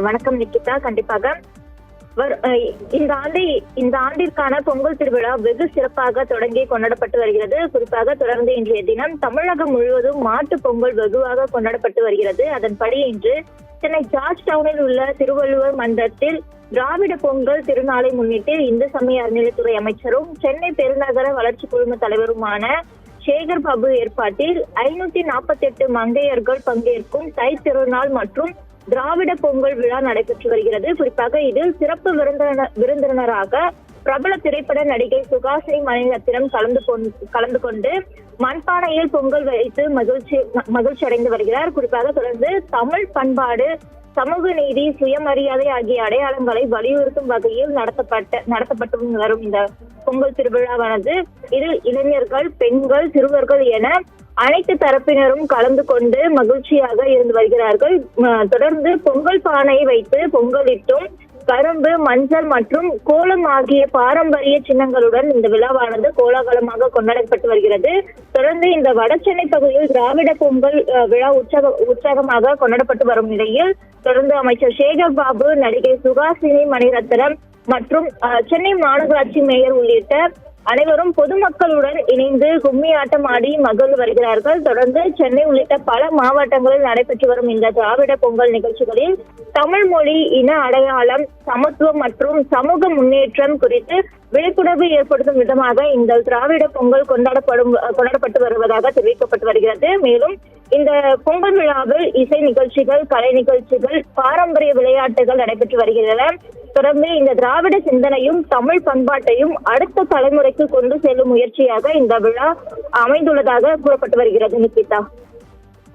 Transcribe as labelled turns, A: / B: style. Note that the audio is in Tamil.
A: வணக்கம் நிக்கிதா. கண்டிப்பாக இந்த ஆண்டிற்கான பொங்கல் திருவிழா வெகு சிறப்பாக தொடங்கி கொண்டாடப்பட்டு வருகிறது. குறிப்பாக தொடர்ந்து இன்றைய தினம் தமிழகம் முழுவதும் மாட்டு பொங்கல் வெகுவாக கொண்டாடப்பட்டு வருகிறது. அதன்படி இன்று சென்னை ஜார்ஜ் டவுனில் உள்ள திருவள்ளுவர் மன்றத்தில் திராவிட பொங்கல் திருநாளை முன்னிட்டு இந்து சமய அறநிலையத்துறை அமைச்சரும் சென்னை பெருநகர வளர்ச்சி குழும தலைவருமான சேகர் பாபு ஏற்பாட்டில் 548 மங்கையர்கள் பங்கேற்கும் தை திருநாள் மற்றும் திராவிட பொங்கல் விழா நடைபெற்று வருகிறது. குறிப்பாக இதில் சிறப்பு விருந்தினராக பிரபல திரைப்பட நடிகை சுகாசினி மணிரத்னம் கலந்து கொண்டு மண்பானையில் பொங்கல் வைத்து மகிழ்ச்சி அடைந்து வருகிறார். குறிப்பாக தொடர்ந்து தமிழ் பண்பாடு, சமூக நீதி, சுயமரியாதை ஆகிய அடையாளங்களை வலியுறுத்தும் வகையில் நடத்தப்பட்டு வரும் இந்த பொங்கல் திருவிழாவானது இதில் இளைஞர்கள், பெண்கள், சிறுவர்கள் என அனைத்து தரப்பினரும் கலந்து கொண்டு மகிழ்ச்சியாக இருந்து வருகிறார்கள். தொடர்ந்து பொங்கல் பானையை வைத்து பொங்கலிட்டும் கரும்பு, மஞ்சள் மற்றும் கோலம் ஆகிய பாரம்பரிய சின்னங்களுடன் இந்த விழாவானது கோலாகலமாக கொண்டாடப்பட்டு வருகிறது. தொடர்ந்து இந்த வடசென்னை பகுதியில் திராவிட பொங்கல் விழா உற்சாகமாக கொண்டாடப்பட்டு வரும் நிலையில் தொடர்ந்து அமைச்சர் சேகர் பாபு, நடிகை சுகாசினி மணிரத்னம் மற்றும் சென்னை மாநகராட்சி மேயர் உள்ளிட்ட அனைவரும் பொதுமக்களுடன் இணைந்து கும்மி ஆட்டம் ஆடி மகிழ்ந்து வருகிறார்கள். தொடர்ந்து சென்னை உள்ளிட்ட பல மாவட்டங்களில் நடைபெற்று வரும் இந்த திராவிட பொங்கல் நிகழ்ச்சிகளில் தமிழ் மொழி, இன அடையாளம், சமத்துவம் மற்றும் சமூக முன்னேற்றம் குறித்து விழிப்புணர்வு ஏற்படுத்தும் விதமாக இந்த திராவிட பொங்கல் கொண்டாடப்பட்டு வருவதாக தெரிவிக்கப்பட்டு வருகிறது. மேலும் இந்த பொங்கல் விழாவில் இசை நிகழ்ச்சிகள், கலை நிகழ்ச்சிகள், பாரம்பரிய விளையாட்டுகள் நடைபெற்று வருகின்றன. தொடர்ந்து இந்த திராவிட சிந்தனையும் தமிழ் பண்பாட்டையும் அடுத்த தலைமுறைக்கு கொண்டு செல்லும் முயற்சியாக இந்த விழா அமைந்துள்ளதாக கூறப்பட்டு வருகிறது. நிக்கிதா.